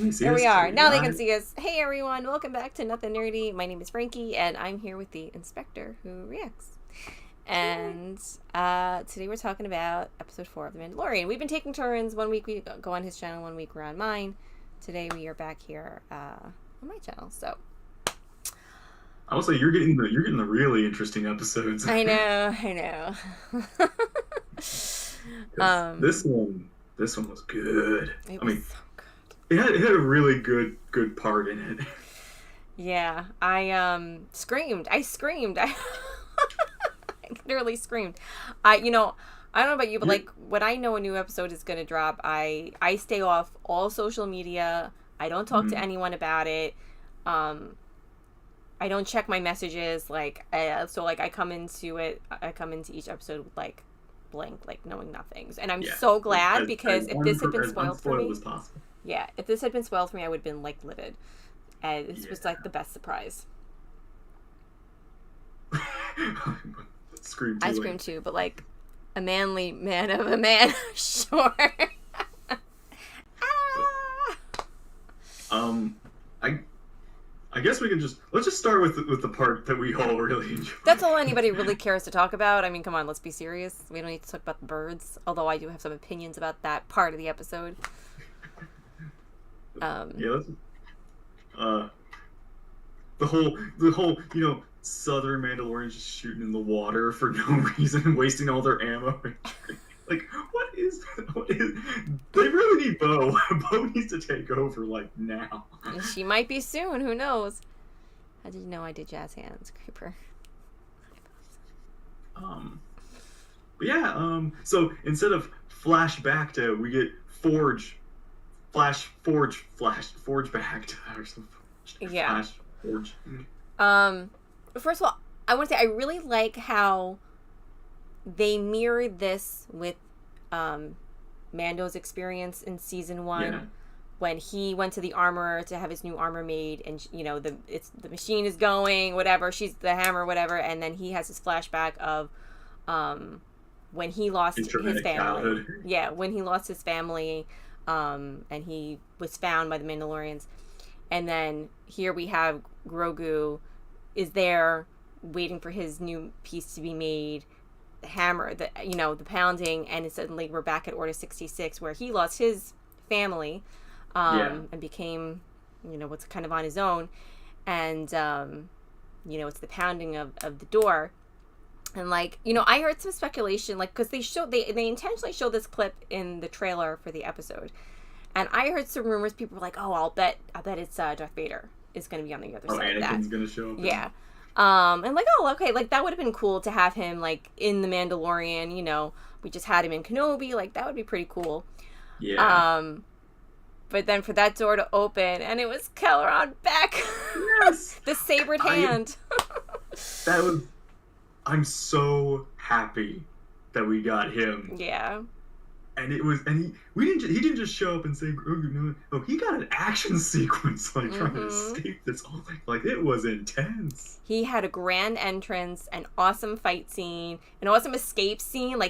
Can they see There us? we Can are. we Now they can not? see us. Hey everyone, welcome back to Nothing Nerdy. My name is Frankie, and I'm here with the inspector who reacts. And today we're talking about episode 4 of The Mandalorian. We've been taking turns. 1 week we go on his channel, 1 week we're on mine. Today we are back here on my channel. So I will say you're getting the really interesting episodes. I know. Because this one was good. It I was mean, so good. it had a really good part in it. Yeah, I screamed. I literally screamed. I don't know about you, but Yeah. like when I know a new episode is gonna drop, I stay off all social media. I don't talk to anyone about it. I don't check my messages. So I come into each episode with like blank, like knowing nothing. And I'm Yeah. so glad As, because as, if this had been as spoiled for unspoiled me, as possible. yeah, if this had been spoiled for me, I would have been like livid. And this was Yeah. like the best surprise. Scream too. I screamed too, but like a manly man of a man, sure. I guess we can let's just start with the part that we all really enjoy. That's all anybody really cares to talk about. I mean, come on, let's be serious. We don't need to talk about the birds, although I do have some opinions about that part of the episode. Yeah, the whole Southern Mandalorians just shooting in the water for no reason and wasting all their ammo. Like, what is they really need Bo. Bo needs to take over like now. She might be soon, who knows? How did you know I did jazz hands, Creeper? But yeah, so instead of flashback to, we get forge back or something. Yeah. Flash forge. First of all, I want to say I really like how they mirrored this with Mando's experience in season 1. Yeah. When he went to the armorer to have his new armor made, and the machine is going, whatever, she's the hammer, whatever, and then he has his flashback of when he lost his family. Childhood. Yeah, when he lost his family, and he was found by the Mandalorians. And then here we have Grogu is there waiting for his new piece to be made, the hammer, the pounding, and suddenly we're back at Order 66 where he lost his family. And became, what's kind of on his own. And, it's the pounding of the door. And, I heard some speculation, because they intentionally showed this clip in the trailer for the episode. And I heard some rumors, people were like, oh, I'll bet it's Darth Vader is going to be on the other side of that. Anakin's going to show up. Yeah. And okay, that would have been cool to have him, in The Mandalorian, we just had him in Kenobi, that would be pretty cool. Yeah. But then for that door to open, and it was Kelleron Beck. Yes. The sabred hand. I'm so happy that we got him. Yeah. And he didn't just show up and say, oh, he got an action sequence, trying to escape this whole thing. It was intense. He had a grand entrance, an awesome fight scene, an awesome escape scene.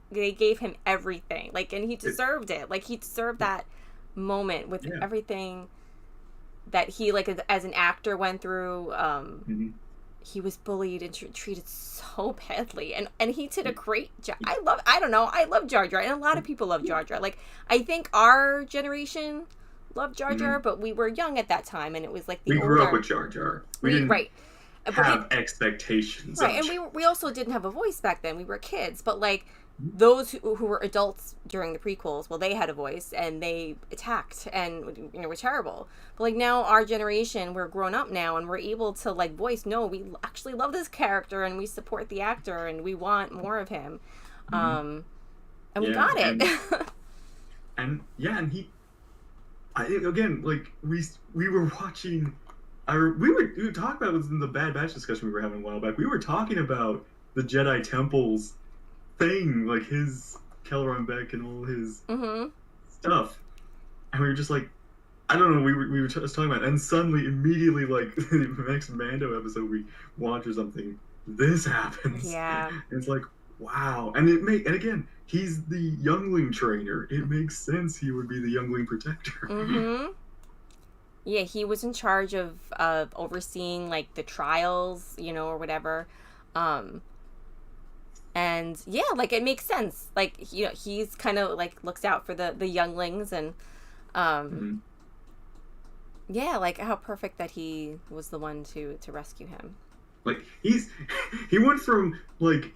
They gave him everything. And he deserved it. He deserved that moment with everything that he, as an actor, went through. He was bullied and treated so badly. And he did a great job. I love Jar Jar. And a lot of people love Jar Jar. I think our generation loved Jar Jar, but we were young at that time. And it was we grew up with Jar Jar. We didn't have expectations. Right. And we also didn't have a voice back then. We were kids. But, those who were adults during the prequels, well, they had a voice and they attacked and were terrible. But now our generation, we're grown up now and we're able to voice, no, we actually love this character and we support the actor and we want more of him. And we got it. And he, again, we were watching. We were talking about it in the Bad Batch discussion we were having a while back. We were talking about the Jedi temples thing, his Kelleron Beck and all his stuff, and we were just I don't know, we were just talking about it, and suddenly, immediately, the next Mando episode we watch or something, this happens. Yeah. And it's wow. And again, he's the youngling trainer. It makes sense he would be the youngling protector. Mm-hmm. Yeah, he was in charge of overseeing like the trials, or whatever. Um, and yeah, like it makes sense. Like, he's kind of like looks out for the younglings, and um, Mhm. yeah, like how perfect that he was the one to rescue him. Like he went from like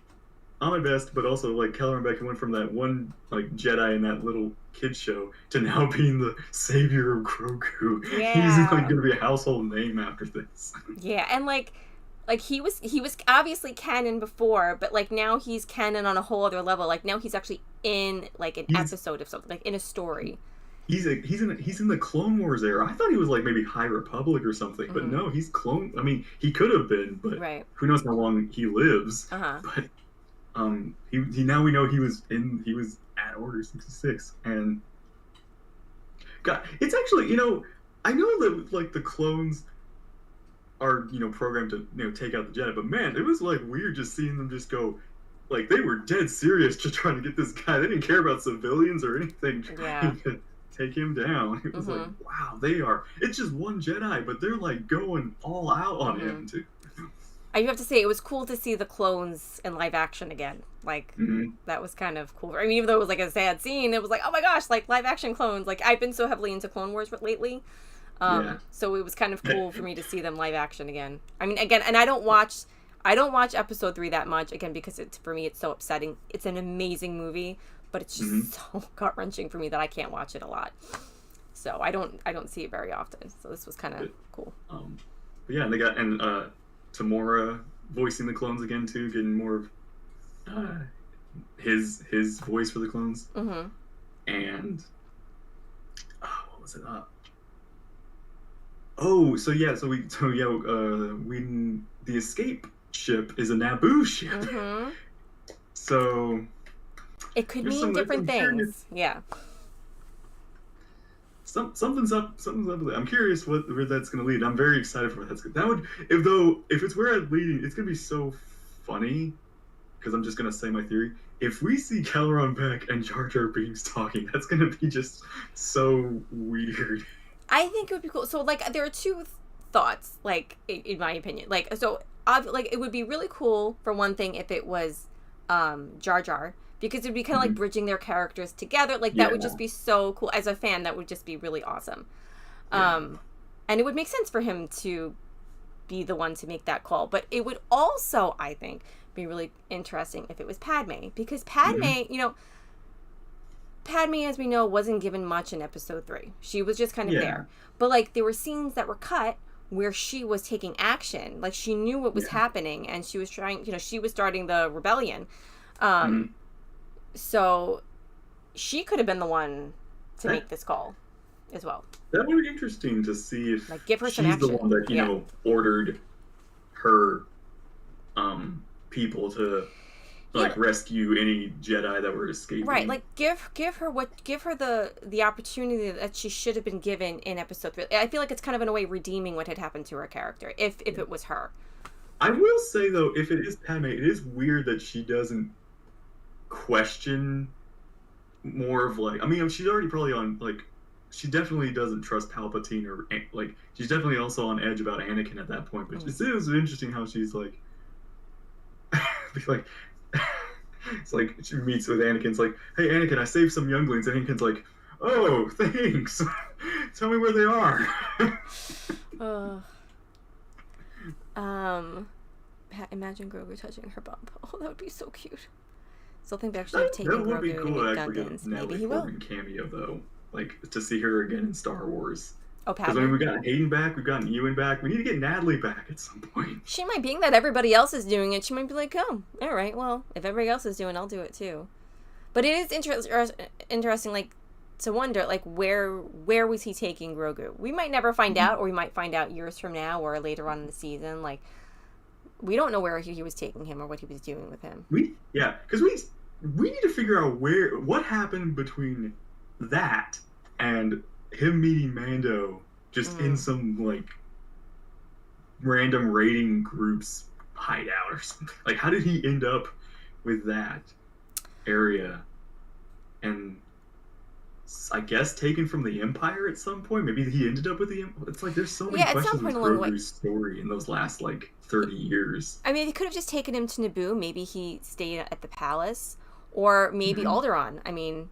on my best, but also like Keller Beck went from that one like Jedi in that little kid show to now being the savior of Grogu. He's like Yeah. gonna be a household name after this. Yeah, and like he was obviously canon before, but like now he's canon on a whole other level. Like now he's actually in like an He's episode of something, like in a story. he's in the Clone Wars era. I thought he was like maybe High Republic or something, but Mm-hmm. no, he's clone. I mean, he could have been, but Right. who knows how long he lives. Uh-huh. But he now we know he was at Order 66, and God, it's actually I know that like the clones are programmed to take out the Jedi, but man, it was like weird just seeing them just go. Like they were dead serious just trying to get this guy. They didn't care about civilians or anything, Yeah. trying to take him down. It was like, Mm-hmm. wow, they are. It's just one Jedi, but they're like going all out on Mm-hmm. him too. I have to say it was cool to see the clones in live action again. Like Mm-hmm. that was kind of cool. I mean, even though it was like a sad scene, it was like, oh my gosh, like live action clones. Like I've been so heavily into Clone Wars lately. Yeah. So it was kind of cool for me to see them live action again. I mean, again, and I don't watch episode 3 that much again because for me it's so upsetting. It's an amazing movie, but it's just Mm-hmm. so gut wrenching for me that I can't watch it a lot. So I don't see it very often. So this was kind of cool. But yeah, and they got Tamora voicing the clones again too, getting more of his voice for the clones. Mm-hmm. And what was it? Oh, so yeah, we the escape ship is a Naboo ship. Mm-hmm. So It could there's mean different I'm curious- things. Yeah. something's up with it. I'm curious where that's gonna lead. I'm very excited for that. That would if it's where it's leading, it's gonna be so funny. Because I'm just gonna say my theory. If we see Kelleron Beck and Jar Jar Binks talking, that's gonna be just so weird. I think it would be cool. So, like, there are two thoughts, like, in my opinion. Like, so, like, it would be really cool, for one thing, if it was Jar Jar, because it would be kind of like bridging their characters together. Like, that would just be so cool. As a fan, that would just be really awesome. Yeah. And it would make sense for him to be the one to make that call. But it would also, I think, be really interesting if it was Padme. Because Padme, Padme, as we know, wasn't given much in episode 3. She was just kind of there. But, like, there were scenes that were cut where she was taking action. Like, she knew what was happening, and she was trying, she was starting the rebellion. So, she could have been the one to make this call as well. That would be interesting to see if Like, give her some she's action. the one that, ordered her people to rescue any Jedi that were escaping. Right, like give her the opportunity that she should have been given in episode 3. I feel like it's kind of in a way redeeming what had happened to her character if it was her. I will say though, if it is Padme, it is weird that she doesn't question more of like. I mean, she's already probably on like. She definitely doesn't trust Palpatine or like. She's definitely also on edge about Anakin at that point. But it was interesting how she's like. like it's like she meets with Anakin's like, hey Anakin, I saved some younglings. And Anakin's like, oh thanks. Tell me where they are. Imagine Grogu touching her bump. Oh, that would be so cute. Still think they actually have taken That would be Grogu cool to to make actually Gungans. get a Maybe Natalie he will. Portman cameo though, like to see her again in Star Wars. Oh, Because Padme. we got Hayden back, we've gotten Ewan back. We need to get Natalie back at some point. She might, being that everybody else is doing it, she might be like, oh, all right, well, if everybody else is doing it, I'll do it too. But it is interesting, like, to wonder, like, where was he taking Grogu? We might never find out, or we might find out years from now or later on in the season. Like, we don't know where he was taking him or what he was doing with him. Because we need to figure out what happened between that and him meeting Mando just in some like random raiding group's hideout or something. Like, how did he end up with that area, and I guess taken from the Empire at some point. Maybe he ended up with the Empire. It's like there's so many Yeah, at some questions point with along the way. Grogu's story in those last like 30 years. I mean, they could have just taken him to Naboo. Maybe he stayed at the palace, or maybe Mhm. Alderaan. I mean,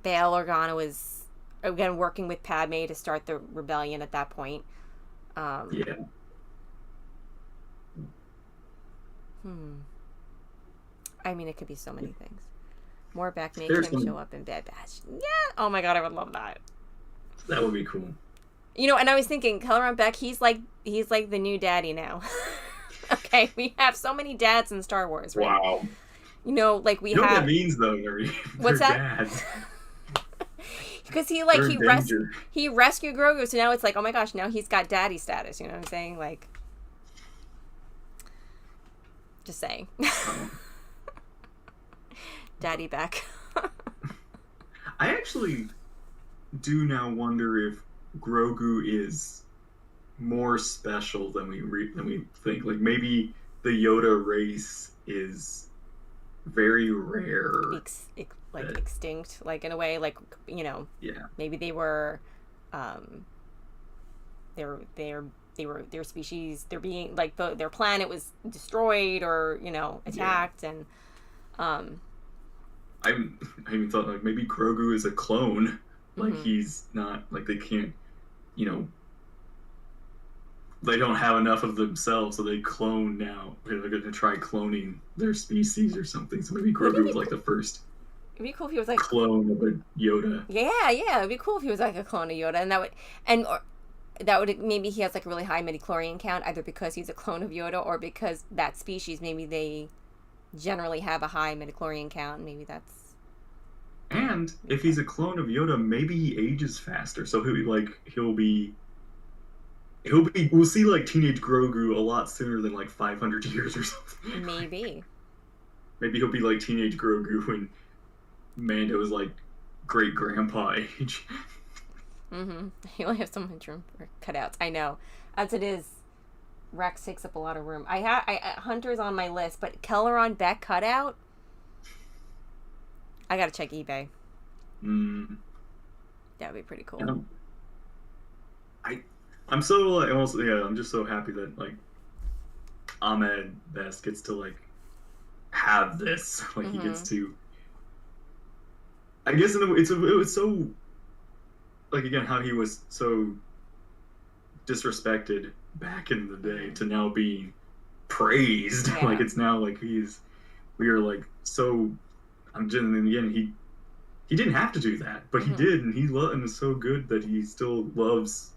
Bail Organa was again working with Padme to start the rebellion at that point. Um, Yeah. hmm. I mean, it could be so many things. More back make There's him show some up in Bad Batch. Yeah. Oh my god, I would love that. that would be cool. You know, and I was thinking, Kelleron Beck, he's like the new daddy now. Okay, we have so many dads in Star Wars, right? Wow. You know, like we You know what that have. means though? They're What's that? dads. Because They're in danger. he rescued Grogu, so now it's like, oh my gosh, now he's got daddy status. You know what I'm saying? Like, just saying, Um, daddy back. I actually do now wonder if Grogu is more special than we think. Like maybe the Yoda race is very rare. Like That, extinct, like in a way, like, you know, yeah, maybe they were, um, their species, they're being like their planet was destroyed or, you know, yeah. attacked, and um, I even thought like maybe Grogu is a clone. Like mm-hmm. he's not like they can't, you know, they don't have enough of themselves, so they clone now. They're going to try cloning their species or something. So maybe Wouldn't Grogu it was be like the first It'd be cool if he was like, clone of a Yoda. yeah, it'd be cool if he was like a clone of Yoda, and that would maybe he has like a really high midichlorian count, either because he's a clone of Yoda or because that species maybe they generally have a high midichlorian count, and maybe that's And be if fun. he's a clone of Yoda, maybe he ages faster. So he'll be we'll see like teenage Grogu a lot sooner than like 500 years or something. Maybe. Maybe he'll be like teenage Grogu when Mando was like great grandpa age. Mm-hmm. He only has so much room for cutouts. I know, as it is. Rex takes up a lot of room. Hunter's on my list, but Kelleron Beck cutout. I gotta check eBay. Mm, That would be pretty cool. and I I'm so like almost yeah, I'm just so happy that like Ahmed Best gets to like have this. Like he Mm-hmm. gets to I guess in a, it's a, it was so like again how he was so disrespected back in the day Mm-hmm. to now being praised. Like Yeah. it's now like we are like so I'm just in the end he didn't have to do that, but he Mm-hmm. did, and and it's so good that he still loves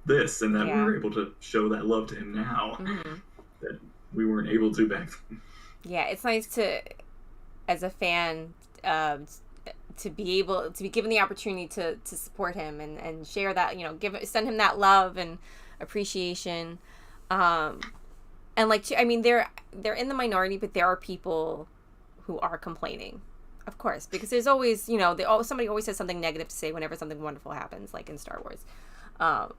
this, and that we Yeah. were able to show that love to him now Mm-hmm. that we weren't able to back then. Yeah, it's nice to, as a fan, to be able to be given the opportunity to support him and share that, you know, send him that love and appreciation, um, and like I mean they're in the minority, but there are people who are complaining, of course, because there's always, you know, somebody always has something negative to say whenever something wonderful happens, like in Star Wars. Um,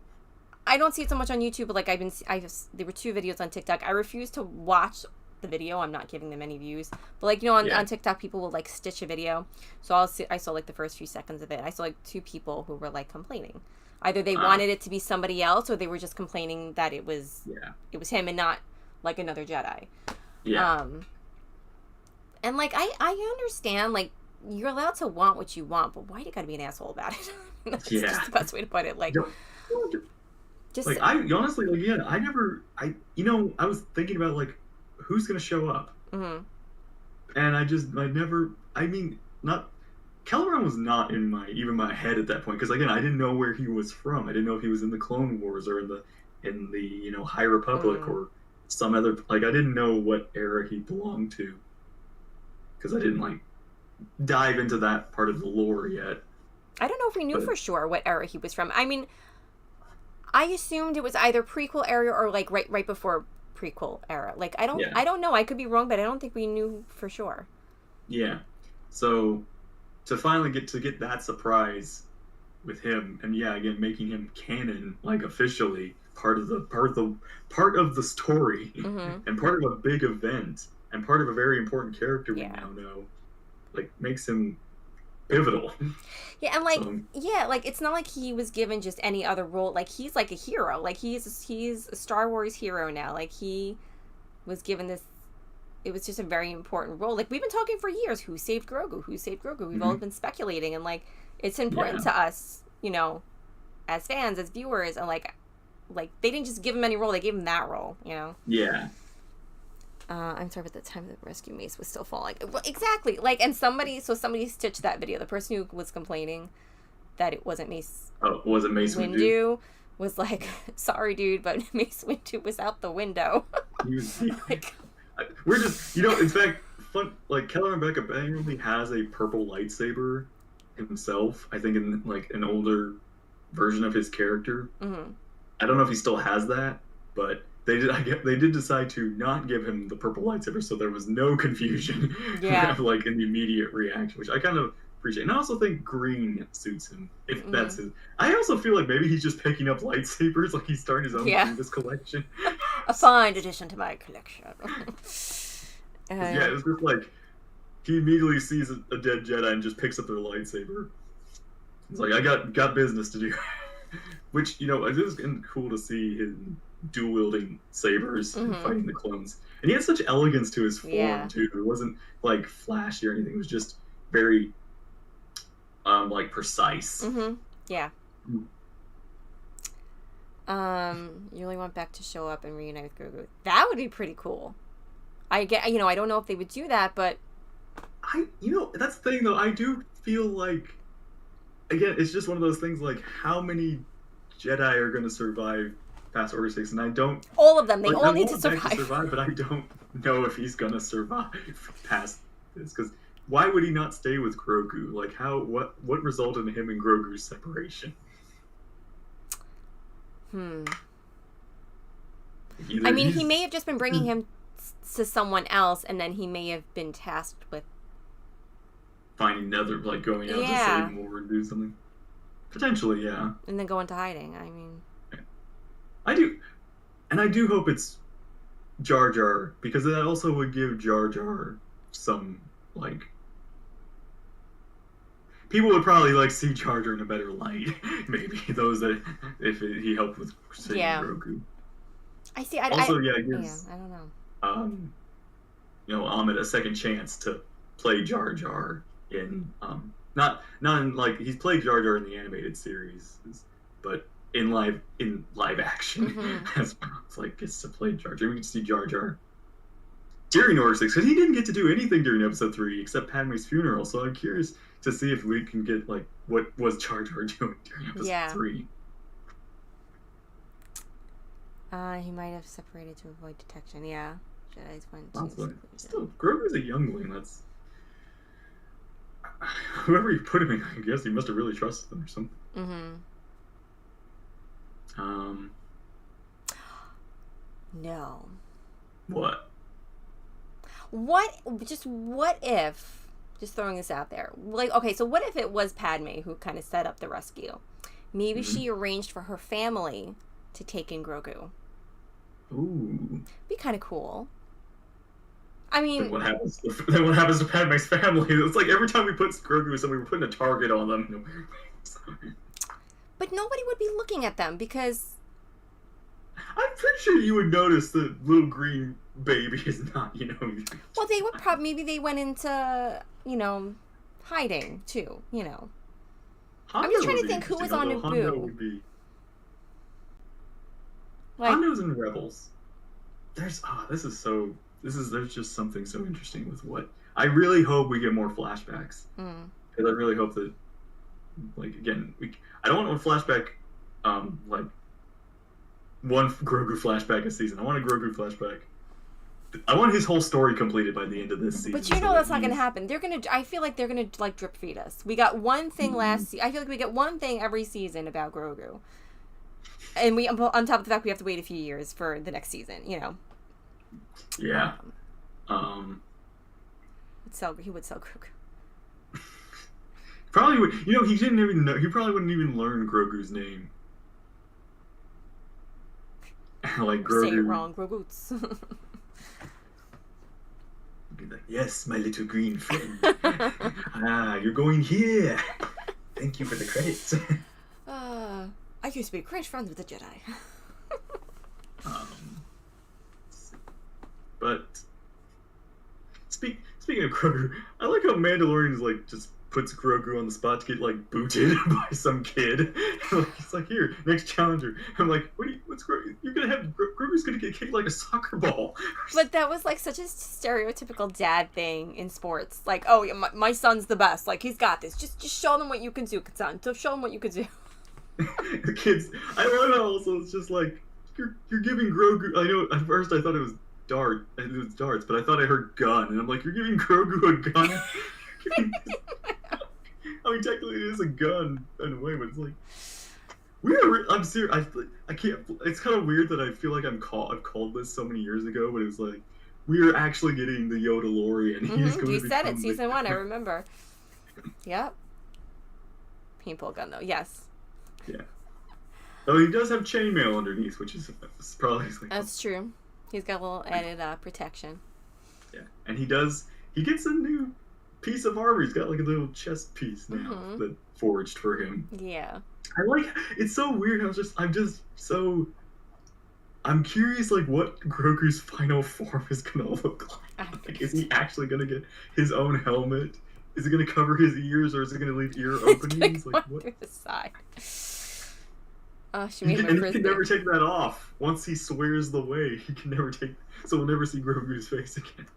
I don't see it so much on YouTube, but like there were two videos on TikTok. I refuse to watch the video. I'm not giving them any views. But like, you know, Yeah. on TikTok people will like stitch a video. So I saw like the first few seconds of it. I saw like two people who were like complaining. Either they Ah, wanted it to be somebody else or they were just complaining that yeah, it was him and not like another Jedi. yeah, Um and like I understand, like, you're allowed to want what you want, but why do you gotta be an asshole about it? That's yeah. just the best way to put it. Like, Don't- just Like I honestly like yeah, I never you know I was thinking about like who's gonna show up, mhm. and I never I mean not Kelleron was not in my head at that point because again I didn't know where he was from. I didn't know if he was in the Clone Wars or in the you know High Republic Mm. or some other like I didn't know what era he belonged to because I didn't like dive into that part of the lore yet. I don't know if we knew But for sure what era he was from. I mean, I assumed it was either prequel era or like right before prequel era. Like, yeah, I don't know. I could be wrong, but I don't think we knew for sure. yeah. So to finally get that surprise with him and yeah again making him canon like officially part of the story, Mm-hmm. and part of a big event, and part of a very important character we Yeah. now know, like makes him pivotal. Yeah, and like, So yeah, like it's not like he was given just any other role. Like he's like a hero. Like he's a Star Wars hero now. Like he was given this. It was just a very important role. Like we've been talking for years. Who saved Grogu? Who saved Grogu? We've all mhm. been speculating, and like it's important Yeah, to us, as fans, as viewers, and like they didn't just give him any role. They gave him that role. yeah. I'm sorry, but the time the rescue mace was still falling. Well, exactly. Like, and somebody stitched that video. The person who was complaining that it wasn't Mace Oh, was it Mace Windu? Windu was like, sorry, dude, but Mace Windu was out the window. He was. Like, We're just, in fact, fun. Like Keller and Becca apparently has a purple lightsaber himself. I think in like an older version of his character. mm-hmm. I don't know if he still has that, but they did decide to not give him the purple lightsaber, so there was no confusion. Yeah. Like in the immediate reaction, which I kind of appreciate. And I also think green suits him if that's his. I also feel like maybe he's just picking up lightsabers, like he's starting his own Grievous collection. A fine addition to my collection. Yeah, it was just like he immediately sees a dead Jedi and just picks up their lightsaber. It's like I got business to do. Which it is cool to see him dual wielding sabers and fighting the clones. And he had such elegance to his form too. It wasn't like flashy or anything. It was just very like precise. Mm-hmm. Yeah. You really want Beck to show up and reunite with Grogu. That would be pretty cool. I don't know if they would do that, but that's the thing though. I do feel like, again, it's just one of those things like how many Jedi are going to survive past Order 6, and I don't... All of them. They like, all need to survive. But I don't know if he's going to survive past this, because why would he not stay with Grogu? Like, what resulted in him and Grogu's separation? I mean, he may have just been bringing him to someone else, and then he may have been tasked with finding another, like going out to save more and do something. Potentially, yeah. And then go into hiding. I mean, I do hope it's Jar Jar, because that also would give Jar Jar some like. People would probably like see Jar Jar in a better light. Maybe those that he helped with saving Grogu. I see. It gives I don't know. Ahmed a second chance to play Jar Jar in not in like he's played Jar Jar in the animated series, but in live action as well. It's like gets to play Jar Jar. We can see Jar Jar during Order 6 because he didn't get to do anything during Episode 3 except Padme's funeral. So I'm curious to see if we can get like what was Jar Jar doing during Episode 3. He might have separated to avoid detection. Yeah, Jedi's went to. Still, Grogu's a youngling. That's whoever he put him in. I guess he must have really trusted them or something. No. What? What if, just throwing this out there, like, okay, so what if it was Padme who kind of set up the rescue? Maybe she arranged for her family to take in Grogu. Ooh. Be kind of cool. I mean... Then what happens to Padme's family? It's like every time we put Grogu with somebody, we're putting a target on them. But nobody would be looking at them because... I'm pretty sure you would notice the little green baby is not, Well, they would probably... Maybe they went into, hiding, too, I'm just trying to think who was on Naboo. Hondo's in Rebels. There's just something so interesting with what... I really hope we get more flashbacks. Because I really hope that, like, again, I don't want a flashback, like, one Grogu flashback a season. I want a Grogu flashback. I want his whole story completed by the end of this season. But that's not going to happen. I feel like they're going to, like, drip feed us. We got one thing last season. I feel like we get one thing every season about Grogu. And we, on top of the fact we have to wait a few years for the next season, Yeah. He would sell Grogu. Probably would. He didn't even know. He probably wouldn't even learn Grogu's name. Like Say it Grogu. wrong, Groguts. Be like, yes, my little green friend. You're going here. Thank you for the credits. I used to be great friends with the Jedi. But speaking of Grogu, I like how Mandalorian is like just puts Grogu on the spot to get like booted by some kid. Like, he's like, here, next challenger. I'm like, what's Grogu? You're gonna have Grogu's gonna get kicked like a soccer ball. But that was like such a stereotypical dad thing in sports. Like, oh, yeah, my son's the best. Like, he's got this. Just show them what you can do, son. So show them what you can do. The kids, I love how also it's just like you're giving Grogu. I know at first I thought it was darts, but I thought I heard gun, and I'm like, you're giving Grogu a gun. I mean, technically it is a gun in a way, but it's like I'm serious. I can't. It's kind of weird that I feel like I've called this so many years ago, but it's like we are actually getting the Yodalorian. You said it, season 1. I remember. Yep. Paintball gun, though. Yes. Yeah. Oh, he does have chainmail underneath, which is probably like, that's true. He's got a little added protection. Yeah, and he gets a new piece of armor. He's got like a little chest piece now that forged for him. Yeah. I like it's so weird. I'm curious like what Grogu's final form is gonna look like. Like, is he actually gonna get his own helmet? Is it gonna cover his ears, or is it gonna leave ear openings? Like what? Through the side. She He made my can never take that off. Once he swears the way, he can never take. So we'll never see Grogu's face again.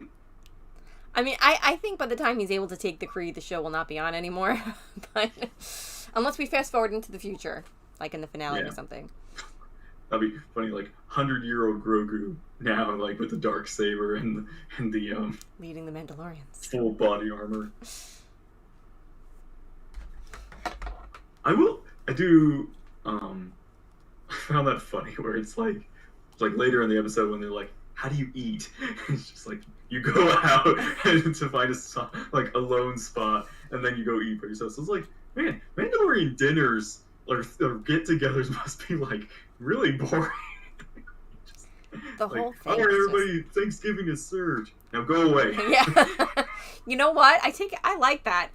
I mean, I think by the time he's able to take the Creed, the show will not be on anymore. But unless we fast forward into the future, like in the finale or something. That'd be funny, like 100-year-old Grogu now, like with the dark saber and the leading the Mandalorians, full body armor. I found that funny where it's like later in the episode when they're like, how do you eat? It's just like you go out and to find a lone spot, and then you go eat by yourself. So it's like, man, Mandalorian dinners or get-togethers must be like really boring. The whole thing. All right, everybody, Thanksgiving is served. Now go away. Yeah. You know what? I like that.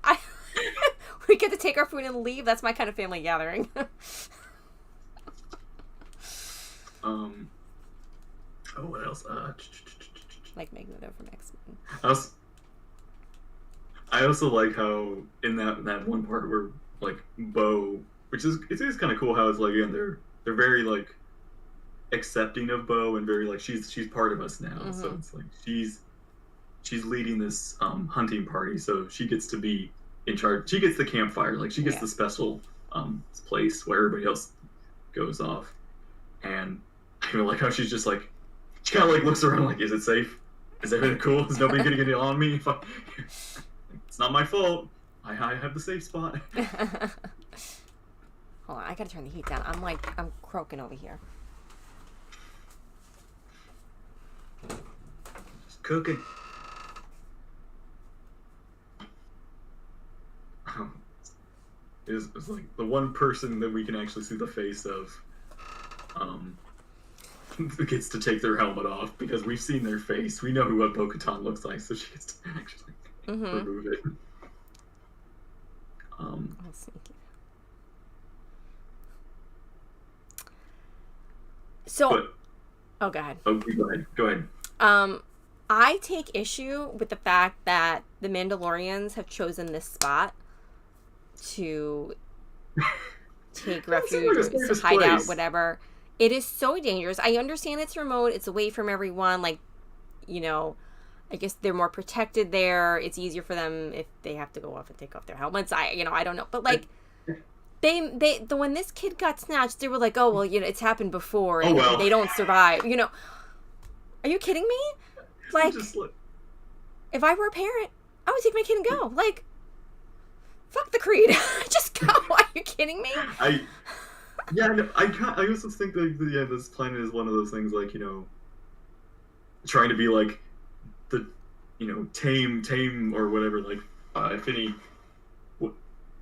We get to take our food and leave. That's my kind of family gathering. Oh, what else? Like Magneto from X-Men. I also like how in that one part where like Bo, which is kind of cool how it's like again they're very like accepting of Bo and very like she's part of us now. So it's like she's leading this hunting party, so she gets to be in charge. She gets the campfire, like she gets the special place where everybody else goes off. And I feel like how she's just like she kind of like looks around like, is it safe? Is everything cool? Is nobody gonna get it on me? It's not my fault. I have the safe spot. Hold on, I gotta turn the heat down. I'm croaking over here. Just cooking. It's like the one person that we can actually see the face of gets to take their helmet off because we've seen their face. We know what Bo-Katan looks like, so she gets to actually remove it. So, go ahead. Okay, go ahead. I take issue with the fact that the Mandalorians have chosen this spot to take refuge, or hide out, whatever. It is so dangerous. I understand it's remote. It's away from everyone. Like, you know, I guess they're more protected there. It's easier for them if they have to go off and take off their helmets. I don't know. But like, when this kid got snatched, they were like, oh, well, you know, it's happened before and they don't survive. You know, are you kidding me? Like, if I were a parent, I would take my kid and go. Like, fuck the Creed. Just go. Are you kidding me? I also think that this planet is one of those things like, you know, trying to be like the, you know, tame or whatever. Like,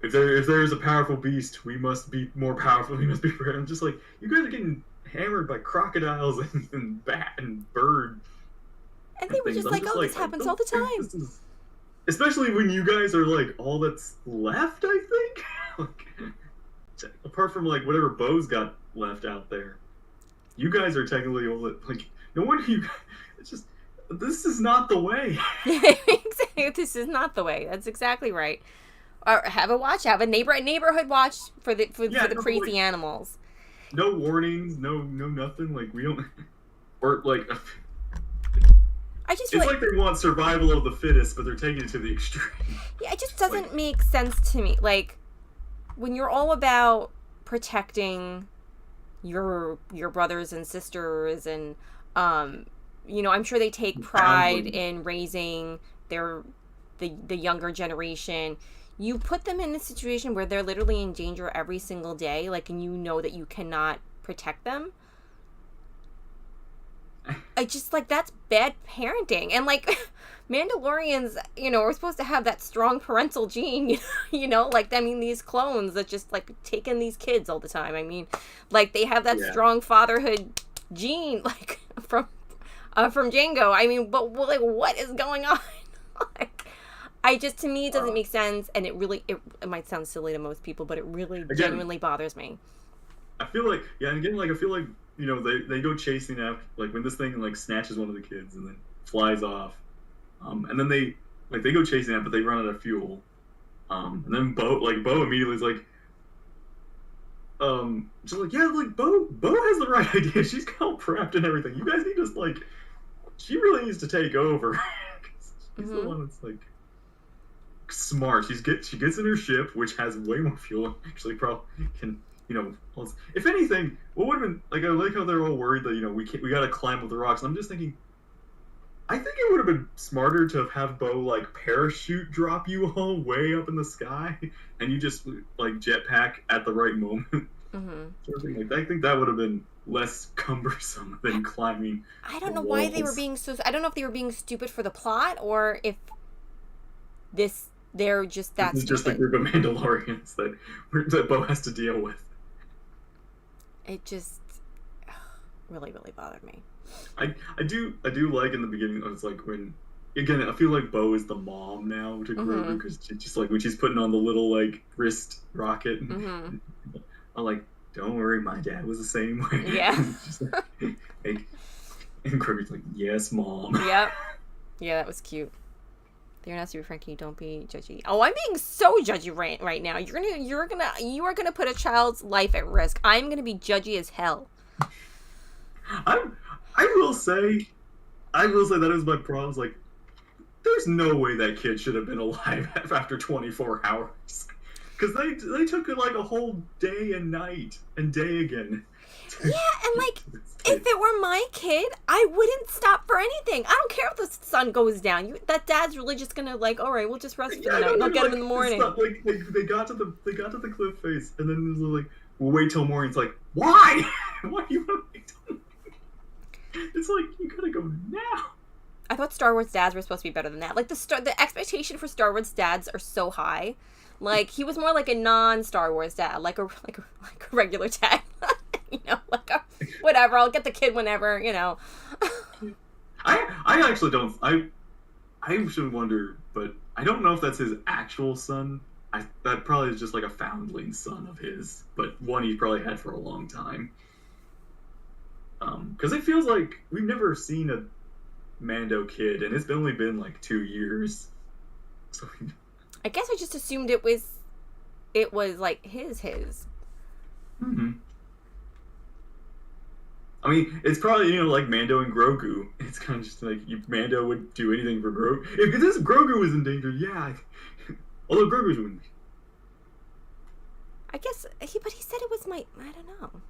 if there is a powerful beast, we must be more powerful. We must be. I'm just like, you guys are getting hammered by crocodiles and bat and bird And they and were things. just I'm like, just oh, like, this I happens all don't the think time. this is, especially when you guys are like all that's left. I think, like, apart from like whatever Bo's got left out there, you guys are technically all that. Like, no wonder you. It's just this is not the way. Exactly. This is not the way. That's exactly right. Or have a neighborhood watch for the Yeah, the no, but, crazy like, animals. no warnings, no nothing. Like we don't, or like I just feel it's like they want survival of the fittest, but they're taking it to the extreme. yeah, it just Like, doesn't make sense to me. Like when you're all about protecting your brothers and sisters and I'm sure they take pride foundling. in raising the younger generation. You put them in a situation where they're literally in danger every single day, like, and you know that you cannot protect them. I just like that's bad parenting. And like Mandalorians, are supposed to have that strong parental gene, like I mean these clones that just like taking these kids all the time. I mean, like they have that Yeah. strong fatherhood gene like from Django. I mean, but like what is going on? Like to me it doesn't make sense, and it might sound silly to most people, but it really genuinely bothers me. I feel like, yeah, and again, like I feel like they go chasing after, like when this thing like snatches one of the kids and then flies off, and then they go chasing it, but they run out of fuel, and then Bo immediately is like, just like, yeah, like Bo has the right idea. She's got all prepped and everything. You guys need to like, she really needs to take over. She's the one that's like smart. She gets in her ship, which has way more fuel. Actually, probably can. If anything, what would have been like? I like how they're all worried that we got to climb up the rocks. And I'm just thinking, I think it would have been smarter to have Bo like parachute drop you all way up in the sky, and you just like jetpack at the right moment. Sort of thing. Like I think that would have been less cumbersome than climbing. I don't know why they were being so. I don't know if they were being stupid for the plot or if they're just that. This is just a group of Mandalorians that Bo has to deal with. It just really, really bothered me. I do like in the beginning. It's like when, again, I feel like Bo is the mom now to Grogu because just like when she's putting on the little like wrist rocket. I'm like, don't worry, my dad was the same way. Yeah. and Grogu's like, yes, mom. Yep. Yeah, that was cute. You're not super Frankie. Don't be judgy. Oh, I'm being so judgy right now. You are gonna put a child's life at risk. I'm gonna be judgy as hell. I will say that is my problem. Like, there's no way that kid should have been alive after 24 hours, because they took it like a whole day and night and day again. Yeah, and like, if it were my kid, I wouldn't stop for anything. I don't care if the sun goes down. That dad's really just gonna like, all right, we'll just rest for the night. I'll get him in the morning. Like they got to the cliff face, and then it was like, we'll wait till morning. It's like, why? Why do you want to wait till morning? It's like, you gotta go now. I thought Star Wars dads were supposed to be better than that. Like the expectation for Star Wars dads are so high. Like he was more like a non-Star Wars dad, like a regular dad. Like whatever. I'll get the kid whenever. I actually don't. I should wonder, but I don't know if that's his actual son. That probably is just like a foundling son of his, but one he probably had for a long time. Because it feels like we've never seen a Mando kid, and it's only been like 2 years. So I guess I just assumed it was like his. Mm-hmm. I mean, it's probably, like Mando and Grogu. It's kind of just like Mando would do anything for Grogu. If this Grogu was in danger, yeah. Although Grogu's wouldn't be. I guess but he said it was I don't know.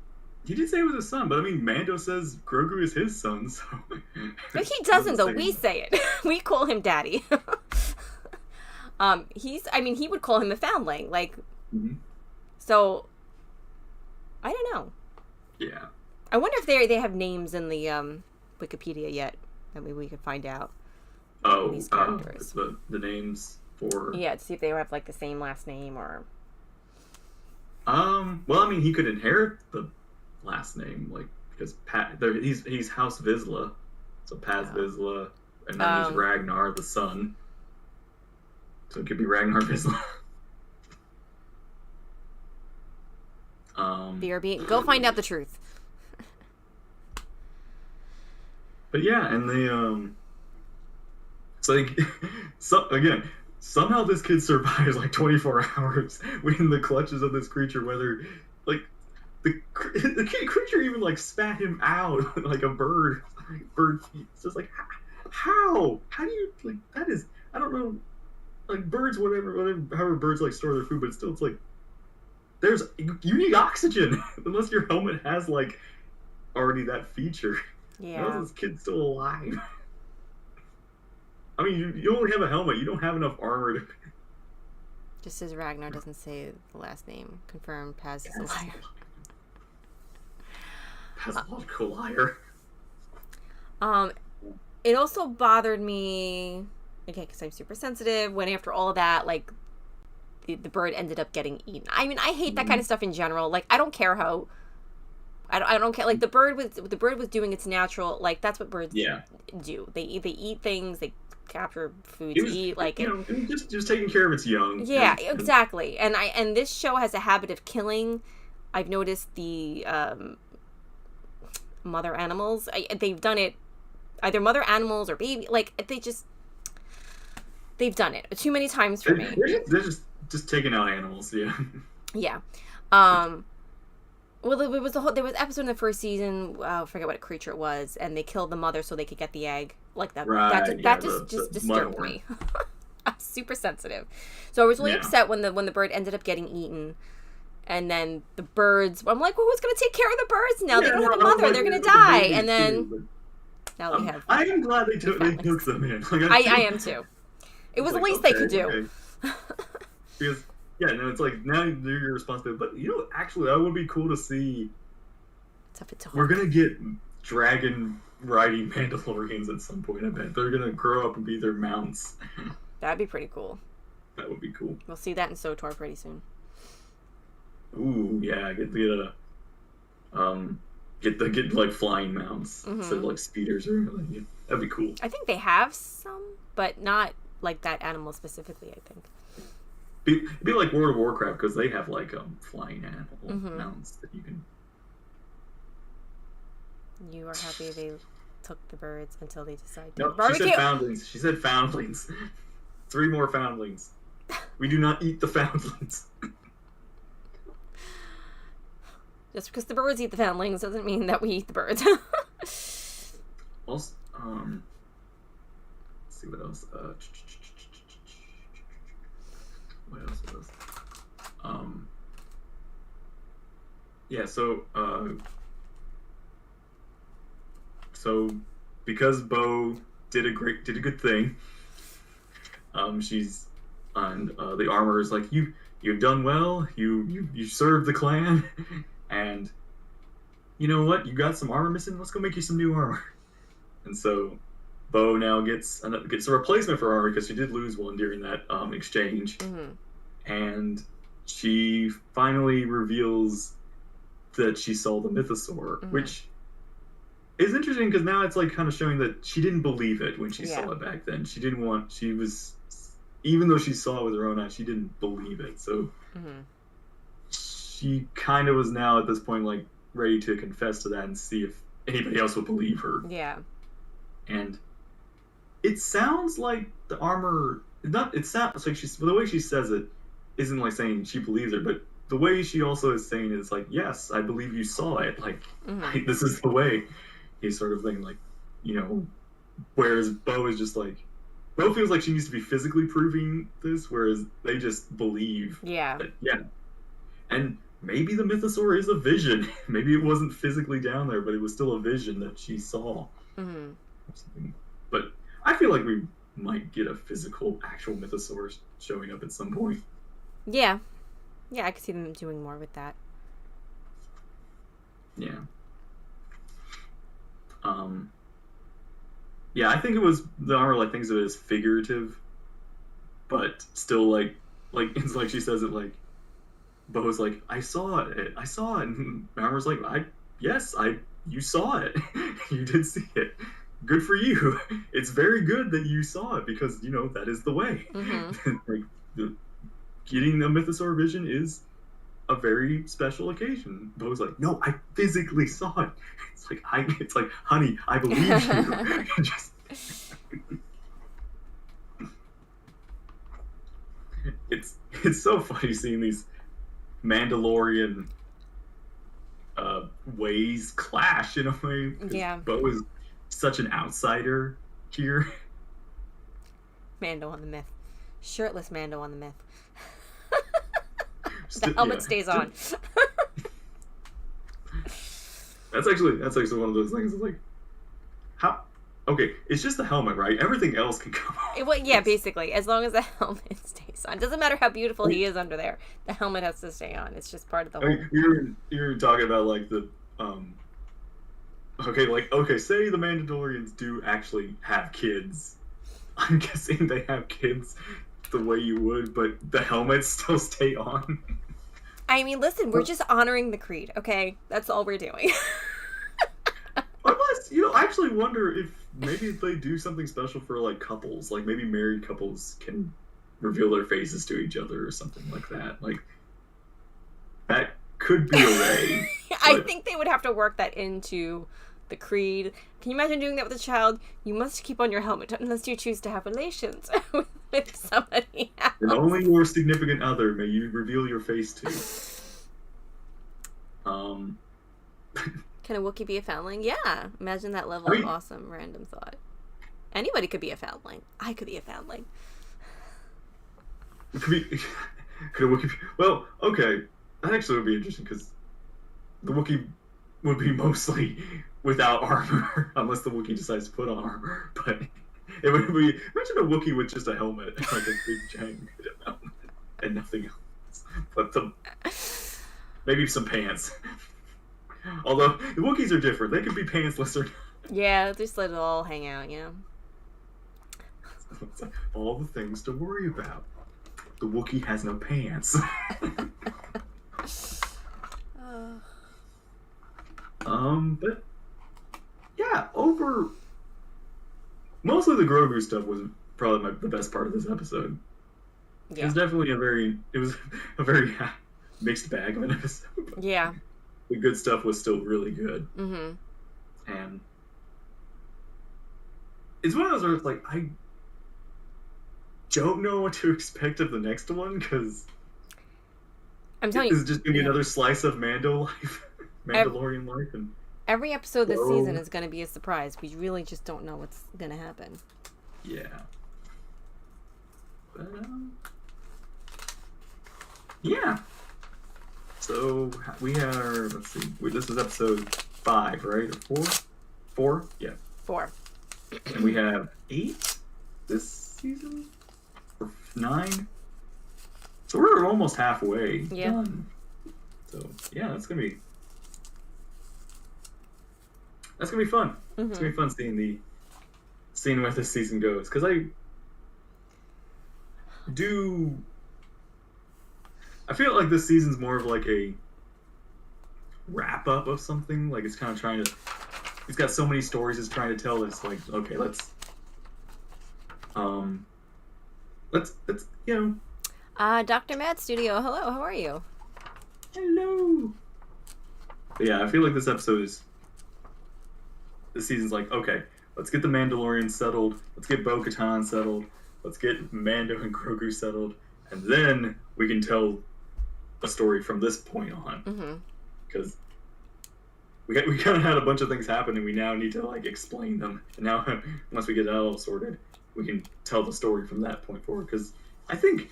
He did say it was his son, but I mean, Mando says Grogu is his son, so. But he doesn't, though. We say it. We call him Daddy. He would call him a foundling, like. Mm-hmm. So, I don't know. Yeah. I wonder if they have names in the Wikipedia yet. I mean, we could find out. Oh, these characters. The names for. Yeah, to see if they have like the same last name or. Well, I mean, he could inherit the last name, like because he's House Vizsla, so Paz Oh. Vizsla, and then there's Ragnar the son, so it could be Ragnar Vizsla. Go find out the truth. But yeah, and they it's like somehow this kid survives like 24 hours in the clutches of this creature, whether like the creature even like spat him out like a bird feet. It's just like, how do you, like, that is, I don't know, like birds, whatever however birds like store their food, but still it's like you need oxygen unless your helmet has like already that feature. Yeah. How is this kid still alive? I mean, you only have a helmet. You don't have enough armor to. Just as Ragnar doesn't say the last name. Confirmed, Paz is a liar. Pathological liar. It also bothered me, okay, because I'm super sensitive, when after all of that, like, the bird ended up getting eaten. I mean, I hate that kind of stuff in general. Like, I don't care how... I don't care. Like, the bird was doing its natural... Like, that's what birds do. They eat things, they capture food to eat. Like, just taking care of its young. Yeah, exactly. And this show has a habit of killing. I've noticed the mother animals. They've done it, either mother animals or baby. Like, they've done it too many times for me. They're just taking out animals. Yeah. Yeah. Well, there was an episode in the first season. I forget what creature it was, and they killed the mother so they could get the egg. Like that. Right, That just disturbed me. I'm super sensitive, so I was really upset when the bird ended up getting eaten, and then the birds. I'm like, well, who's going to take care of the birds now? They don't have a mother. They're going to die, and then now we have. I am glad they took them in. Like, I am too. It was the least they could do. Okay. Because. Yeah, no, it's like, now they're your responsibility. But, actually, that would be cool to see. We're going to get dragon-riding Mandalorians at some point, I bet. They're going to grow up and be their mounts. That'd be pretty cool. That would be cool. We'll see that in SWTOR pretty soon. Ooh, yeah, get like, flying mounts instead of, like, speeders or anything. That'd be cool. I think they have some, but not, like, that animal specifically, I think. It'd be like World of Warcraft, because they have like flying animal mounts that you can. You are happy they took the birds until they decide to barbecue. She said foundlings. 3 more foundlings. We do not eat the foundlings. Just because the birds eat the foundlings doesn't mean that we eat the birds. Also, let's see what else. What else? Yeah, so because Bo did a good thing, she's and the armor is like, you've done well, you served the clan, and you know what, you got some armor missing, let's go make you some new armor. And so Bo now gets a replacement for armor, because she did lose one during that exchange. And she finally reveals that she saw the mythosaur, which is interesting, because now it's like kind of showing that she didn't believe it when she saw it back then. Even though she saw it with her own eyes, she didn't believe it. So she kind of was now at this point like ready to confess to that and see if anybody else would believe her. Yeah. And it sounds like the armor. It sounds like the way she says it isn't like saying she believes her, but the way she also is saying it is like, yes, I believe you saw it. Like, this is the way. He's sort of thing, like, whereas Bo is just like, Bo feels like she needs to be physically proving this, whereas they just believe. Yeah. And maybe the mythosaur is a vision. Maybe it wasn't physically down there, but it was still a vision that she saw. But I feel like we might get a physical, actual mythosaur showing up at some point. Yeah, I could see them doing more with that. Yeah. Yeah, I think it was the armor like thinks of it as figurative, but still like it's like she says it like, Bo's like, I saw it, and the armor's like, you saw it. You did see it. Good for you. It's very good that you saw it because that is the way. Like getting a mythosaur vision is a very special occasion. Bo's like, no, I physically saw it. It's like, honey, I believe you. Just, it's so funny seeing these Mandalorian ways clash in a way. Yeah. Bo is such an outsider here. Mando on the myth. Shirtless Mando on the myth. The helmet stays on. That's actually one of those things. It's like, how? Okay, it's just the helmet, right? Everything else can come off. Well, yeah, basically, as long as the helmet stays on. Doesn't matter how beautiful he is under there. The helmet has to stay on. It's just part of the whole. You're talking about like the Okay, say the Mandalorians do actually have kids. I'm guessing they have kids the way you would, but the helmets still stay on. I mean, listen, we're just honoring the creed, okay? That's all we're doing. Unless, I actually wonder if maybe they do something special for, like, couples. Like, maybe married couples can reveal their faces to each other or something like that. Like, that could be a way. I think they would have to work that into the creed. Can you imagine doing that with a child? You must keep on your helmet unless you choose to have relations with somebody else. And only your significant other may you reveal your face to. Can a Wookiee be a foundling? Yeah. Imagine that level of awesome random thought. Anybody could be a foundling. I could be a foundling. Could a Wookiee be... Well, okay. That actually would be interesting because the Wookiee would be mostly without armor, unless the Wookiee decides to put on armor. But it would be... Imagine a Wookiee with just a helmet, like a big giant helmet, and nothing else. But maybe some pants. Although, the Wookiees are different. They could be pantsless or not. Yeah, just let it all hang out, All the things to worry about. The Wookiee has no pants. But yeah, mostly the Grogu stuff was probably the best part of this episode. Yeah. It was definitely a very mixed bag of an episode. Yeah. The good stuff was still really good. Mm-hmm. And it's one of those where it's like, I don't know what to expect of the next one, because I'm telling you, it's just going to be another slice of Mandalorian life. And every episode this season is going to be a surprise. We really just don't know what's going to happen. Yeah. But, yeah. So we are, let's see, this is episode 5, right? Or 4? 4? Yeah. 4. And we have 8 this season? Or 9? So we're almost halfway done. So yeah, that's gonna be fun. Mm-hmm. It's gonna be fun seeing where this season goes. Because I feel like this season's more of like a wrap up of something. Like it's kind of it's got so many stories it's trying to tell. It's like, okay, let's Dr. Mad Studio, hello, how are you? Hello. But yeah, I feel like this season's like, okay, let's get the Mandalorian settled, let's get Bo-Katan settled, let's get Mando and Grogu settled, and then we can tell a story from this point on. Because we kind of had a bunch of things happen, and we now need to like explain them. And now, once we get that all sorted, we can tell the story from that point forward. Because I think,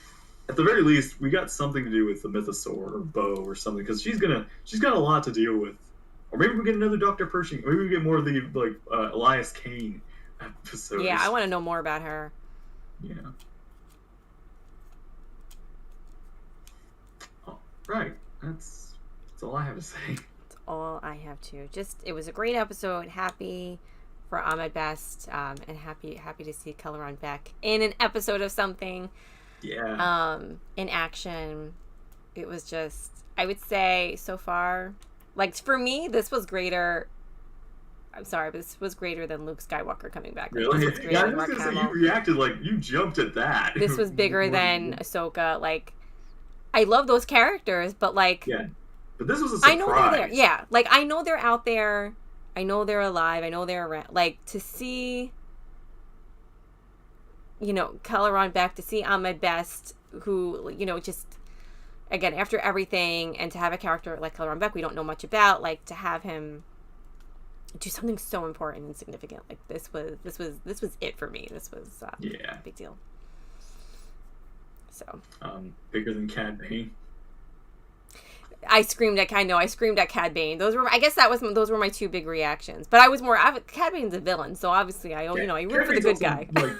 at the very least, we got something to do with the Mythosaur or Bo or something. Because she's got a lot to deal with. Or maybe we get another Dr. Pershing. Maybe we get more of the Elias Kane episodes. Yeah, I want to know more about her. Yeah. Oh, right. That's all I have to say. That's all I have to. It was a great episode. Happy for Ahmed Best, and happy to see Celeron back in an episode of something. Yeah. In action. It was just, I would say so far, like for me, this was greater I'm sorry, but this was greater than Luke Skywalker coming back. Like, Really? this was greater Yeah, I than was Mark gonna say, you Hamill. reacted like you jumped at that. This was bigger than Ahsoka. Like, I love those characters, but like, yeah, but this was a surprise. I know they're there. Yeah, like I know they're out there. I know they're alive. I know they're around. Like, to see, you know, Kelleron back, to see Ahmed Best, who, you know, just, again, after everything, and to have a character like Kelleron Beck we don't know much about, like, to have him do something so important and significant, like, this was it for me. This was a big deal. So bigger than Cad Bane. I screamed at Cad Bane. Those were my two big reactions. But I was more Cad Bane's a villain, so obviously I root for the good guy. Like,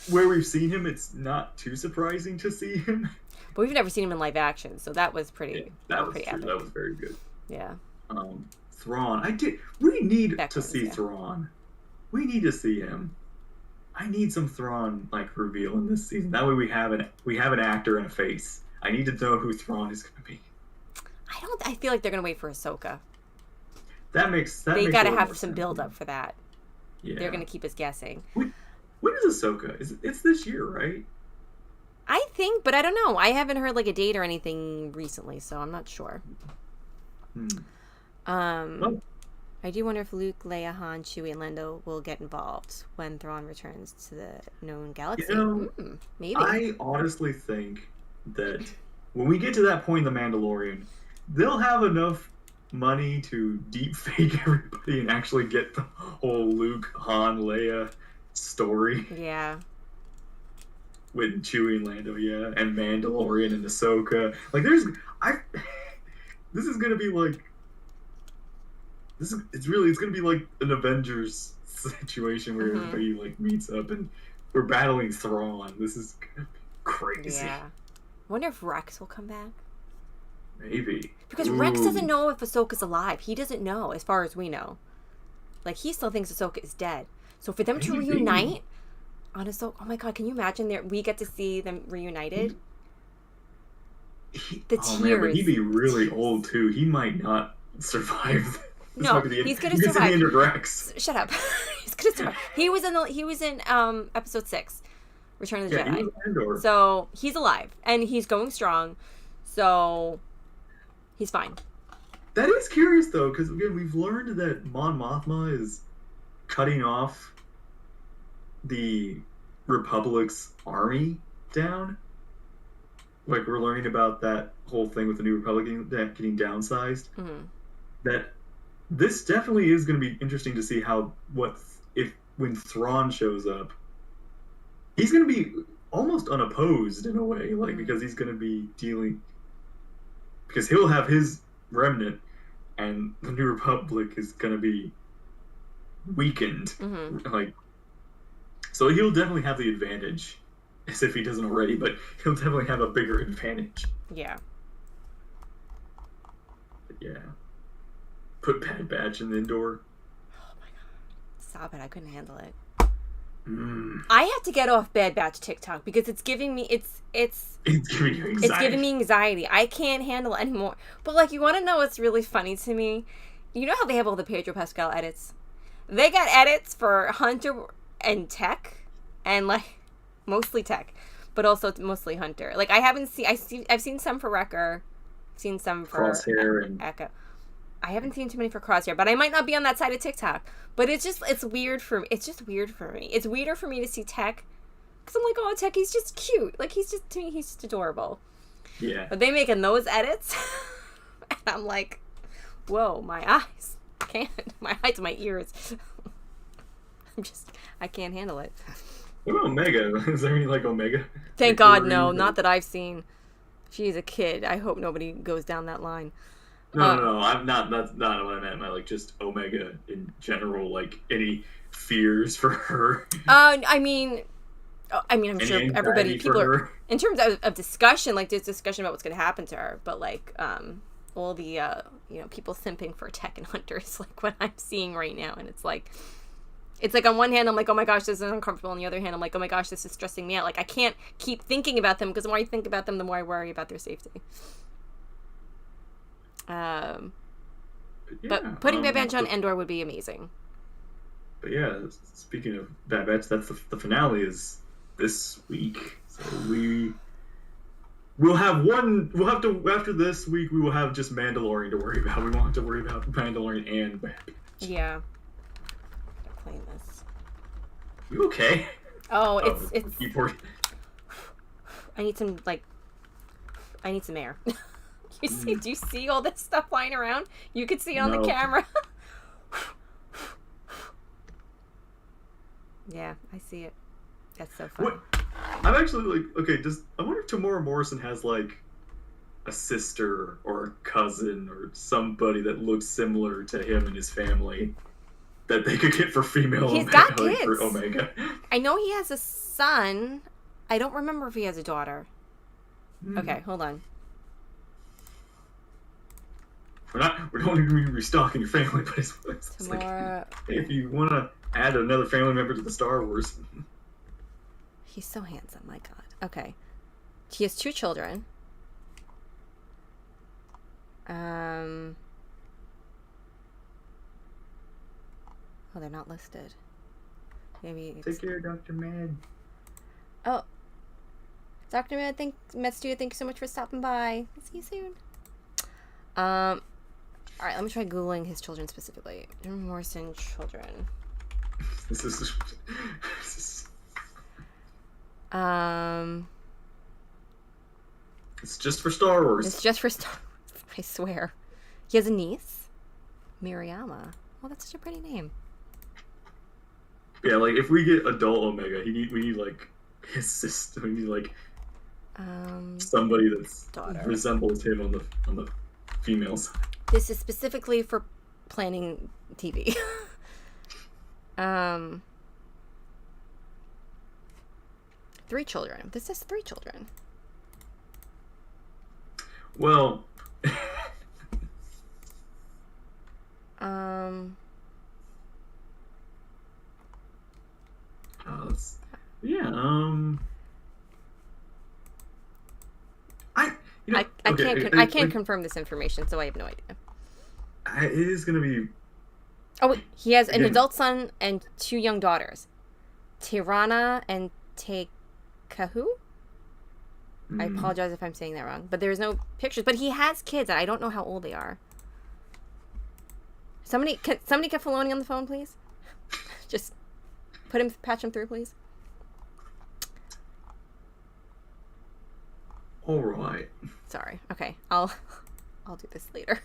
where we've seen him, it's not too surprising to see him. But we've never seen him in live action, so that was pretty. That was pretty true. epic. That was very good. Yeah. Thrawn. We need Beck to was, see yeah. Thrawn. We need to see him. I need some Thrawn like reveal in this season. That way we have an actor and a face. I need to know who Thrawn is going to be. I feel like they're gonna wait for Ahsoka. They got to have some build up for that. Yeah. They're gonna keep us guessing. When is Ahsoka? It's this year, right? I think, but I don't know. I haven't heard like a date or anything recently, so I'm not sure. Well, I do wonder if Luke, Leia, Han, Chewie, and Lando will get involved when Thrawn returns to the known galaxy. Maybe. I honestly think that when we get to that point in The Mandalorian, they'll have enough money to deep fake everybody and actually get the whole Luke, Han, Leia story. Yeah. With Chewie and Lando, yeah, and Mandalorian and Ahsoka. Like, this is gonna be like, it's gonna be like an Avengers situation where everybody like meets up and we're battling Thrawn. This is gonna be crazy. Yeah. I wonder if Rex will come back. Maybe. Because Rex doesn't know if Ahsoka's alive. He doesn't know, as far as we know. Like, he still thinks Ahsoka is dead. So for them to reunite on Ahsoka, oh my god, can you imagine we get to see them reunited? The tears. Man, but he'd be really old too. He might not survive. No, he's gonna survive. The end of Rex. Shut up. He's gonna survive. He was in episode 6, Return of the Jedi. He was Andor. So he's alive and he's going strong. So he's fine. That is curious though, because again, we've learned that Mon Mothma is cutting off the Republic's army down. Like, we're learning about that whole thing with the New Republic getting downsized. Mm-hmm. That this definitely is going to be interesting to see when Thrawn shows up, he's going to be almost unopposed in a way, like, because he's going to be because he'll have his remnant, and the New Republic is going to be weakened. Like, so he'll definitely have the advantage, as if he doesn't already, but he'll definitely have a bigger advantage. Yeah. But yeah. Put Bad Batch in the Endor. Oh my god. Stop it. I couldn't handle it. Mm. I have to get off Bad Batch TikTok because it's giving me it's giving you anxiety. It's giving me anxiety. I can't handle it anymore. But like, you want to know what's really funny to me? You know how they have all the Pedro Pascal edits? They got edits for Hunter and Tech, and like mostly Tech, but also mostly Hunter. Like, I've seen some for Wrecker, seen some for Crosshair and Echo. I haven't seen too many for Crosshair, but I might not be on that side of TikTok. But it's weird for me. It's just weird for me. It's weirder for me to see Tech, because I'm like, oh, Tech, he's just cute. Like, to me, he's just adorable. Yeah. But they making those edits, and I'm like, whoa, my eyes. I can't. My eyes, my ears. I can't handle it. What about Omega? Is there any, like, Omega? Thank God, no. Not that I've seen. She's a kid. I hope nobody goes down that line. No. I'm not. That's not what I meant. I meant, like, just Omega in general. Like, any fears for her? I mean, I'm sure anxiety people for are, her? in terms of discussion. Like, there's discussion about what's going to happen to her, but like, all the people simping for Tech and Hunter is like what I'm seeing right now, and it's like on one hand I'm like, oh my gosh, this is uncomfortable. On the other hand, I'm like, oh my gosh, this is stressing me out. Like, I can't keep thinking about them, because the more I think about them, the more I worry about their safety. But putting Bad Batch on Endor would be amazing. But yeah, speaking of Bad Batch, that's the finale is this week. So we'll have one. We'll have to after this week. We will have just Mandalorian to worry about. We won't have to worry about Mandalorian and Bad Batch. Yeah. Clean this. You okay? Oh, it's. Keyboard. I need some air. You see? Do you see all this stuff flying around? You could see it on the camera. Yeah, I see it. That's so funny. I'm actually like, okay, I wonder if Tamora Morrison has like a sister or a cousin or somebody that looks similar to him and his family that they could get for female. He's got like, kids. For Omega. I know he has a son. I don't remember if he has a daughter. Okay, hold on. We don't want to be restocking your family, but it's Tamora... like, if you want to add another family member to the Star Wars. He's so handsome, my God. Okay. He has 2 children. Oh, they're not listed. Maybe it's... Take care, Dr. Mad. Oh. Dr. Mad, Metstu, thank you so much for stopping by. I'll see you soon. Alright, let me try Googling his children specifically. Jim Morrison children. This is... It's just for Star Wars. It's just for Star Wars, I swear. He has a niece, Miriama. Oh, that's such a pretty name. Yeah, like if we get adult Omega, we need like his sister. We need like somebody that's resembles him on the female side. This is specifically for planning TV. 3 children. This says 3 children. Well, I can't confirm this information, so I have no idea. It is gonna be. Oh, he has an adult son and 2 young daughters, Tirana and Tekahu. I apologize if I'm saying that wrong, but there's no pictures. But he has kids, and I don't know how old they are. Somebody get Filoni on the phone, please. Just patch him through, please. All right. Sorry. Okay, I'll do this later.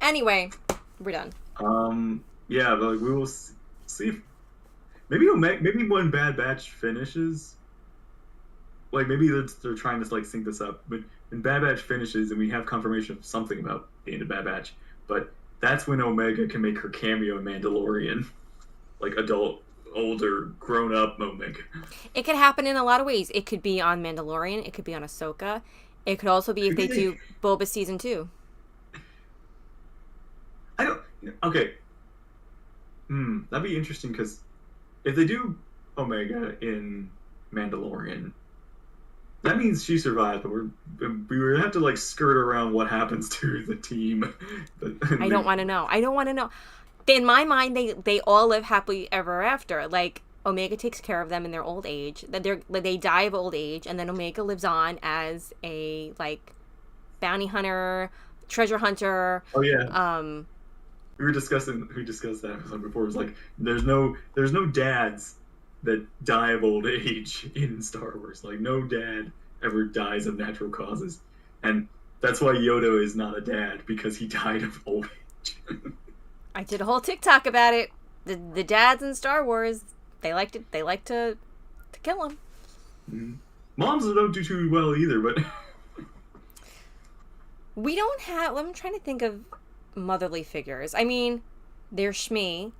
Anyway, we're done. Yeah, but like, we will see. Maybe when Bad Batch finishes, like maybe they're trying to like sync this up. But when Bad Batch finishes and we have confirmation of something about the end of Bad Batch, but that's when Omega can make her cameo in Mandalorian, like adult, older, grown-up Omega. It could happen in a lot of ways. It could be on Mandalorian. It could be on Ahsoka. It could also be if they do Boba season 2. Okay. That'd be interesting because if they do Omega in Mandalorian, that means she survives, but we have to like skirt around what happens to the team. I don't want to know. In my mind, they all live happily ever after. Like Omega takes care of them in their old age. They die of old age, and then Omega lives on as a like bounty hunter, treasure hunter. Oh yeah. We discussed that before. It was like there's no dads that die of old age in Star Wars. Like no dad ever dies of natural causes, and that's why Yoda is not a dad, because he died of old age. I did a whole TikTok about it. The dads in Star Wars, they like to kill him. Moms don't do too well either, but we don't have. I'm trying to think of motherly figures. I mean, there's Shmi.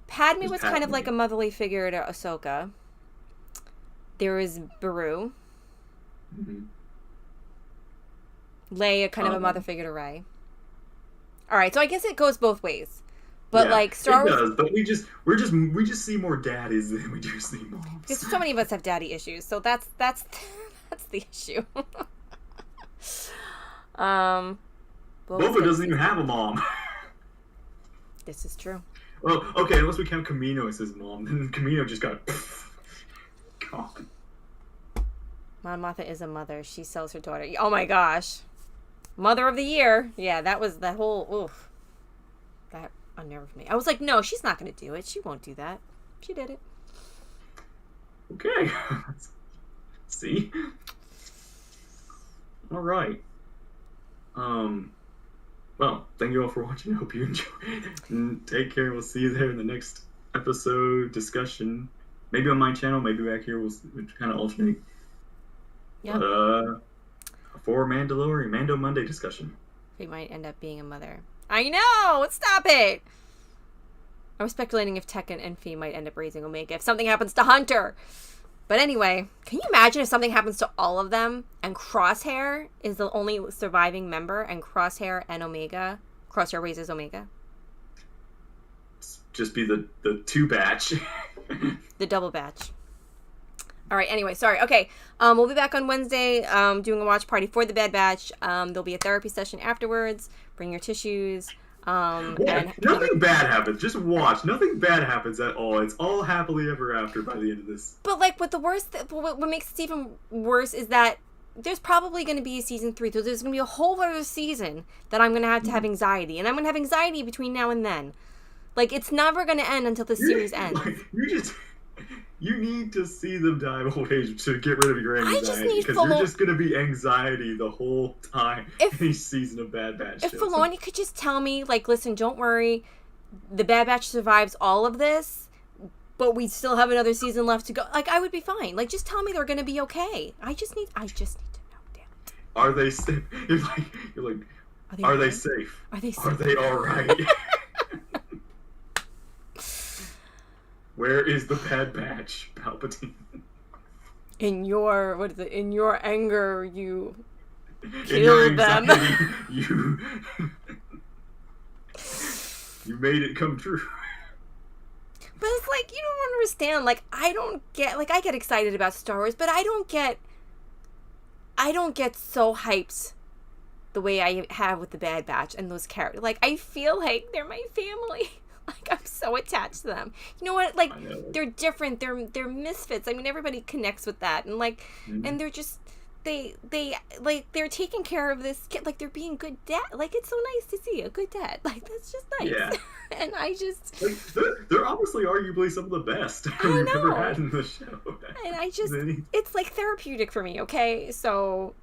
Padme was kind of like a motherly figure to Ahsoka. There is Beru. Leia, kind of a mother figure to Rey. All right, so I guess it goes both ways. But yeah, like Star Wars, does, but we just see more daddies than we do see moms. Because so many of us have daddy issues, so that's the issue. Boba doesn't even have a mom. This is true. Well, okay, unless we count Camino as his mom, then Camino just got gone. Mon Mothma is a mother. She sells her daughter. Oh my gosh. Mother of the year. Yeah, that was that whole, oof. That unnerved me. I was like, no, she's not going to do it. She won't do that. She did it. Okay. See? All right. Well, thank you all for watching. I hope you enjoyed. And take care. We'll see you there in the next episode discussion. Maybe on my channel, maybe back here. We'll kind of alternate. Yeah. For Mandalorian, Mando Monday discussion. She might end up being a mother. I know! Stop it! I was speculating if Tech and Enfi might end up raising Omega if something happens to Hunter. But anyway, can you imagine if something happens to all of them and Crosshair is the only surviving member and Crosshair and Omega? Crosshair raises Omega. Just be the two batch. The double batch. All right, anyway, sorry. Okay, we'll be back on Wednesday doing a watch party for the Bad Batch. There'll be a therapy session afterwards. Bring your tissues. And nothing bad happens. Just watch. Nothing bad happens at all. It's all happily ever after by the end of this. But, like, what makes it even worse is that there's probably going to be a season 3. So there's going to be a whole other season that I'm going to have anxiety. And I'm going to have anxiety between now and then. Like, it's never going to end until the series ends. You need to see them die of old age to get rid of your anxiety. Because you're just going to be anxiety the whole time in each season of Bad Batch. If Filoni could just tell me, like, listen, don't worry, the Bad Batch survives all of this, but we still have another season left to go. Like, I would be fine. Like, just tell me they're going to be okay. I just need to know, damn it. Are they safe? You're like, are they safe? Are they safe? Are they all right? Where is the Bad Batch, Palpatine? In your anger, you killed them. You made it come true. But it's like, you don't understand. Like, I get excited about Star Wars, but I don't get so hyped the way I have with the Bad Batch and those characters. Like, I feel like they're my family. Like, I'm so attached to them. You know what? Like, they're different. They're misfits. I mean, everybody connects with that. And, like, and they're just, they're taking care of this kid. Like, they're being good dad. Like, it's so nice to see a good dad. Like, that's just nice. Yeah. And I just... Like, they're honestly arguably some of the best we've ever had in the show. And I just... It's, like, therapeutic for me, okay? So...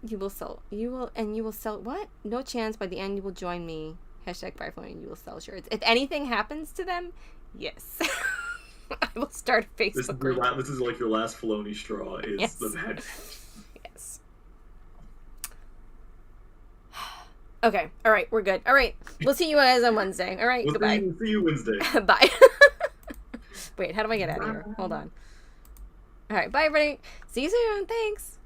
You will sell... What? No chance. By the end, you will join me. #ByFiloni, and you will sell shirts. If anything happens to them, yes. I will start a Facebook group. This is like your last Filoni straw is the Bad Batch. Yes. Okay. All right. We're good. All right. We'll see you guys on Wednesday. All right. Goodbye. See you Wednesday. Bye. Wait, how do I get out of here? Hold on. All right. Bye, everybody. See you soon. Thanks.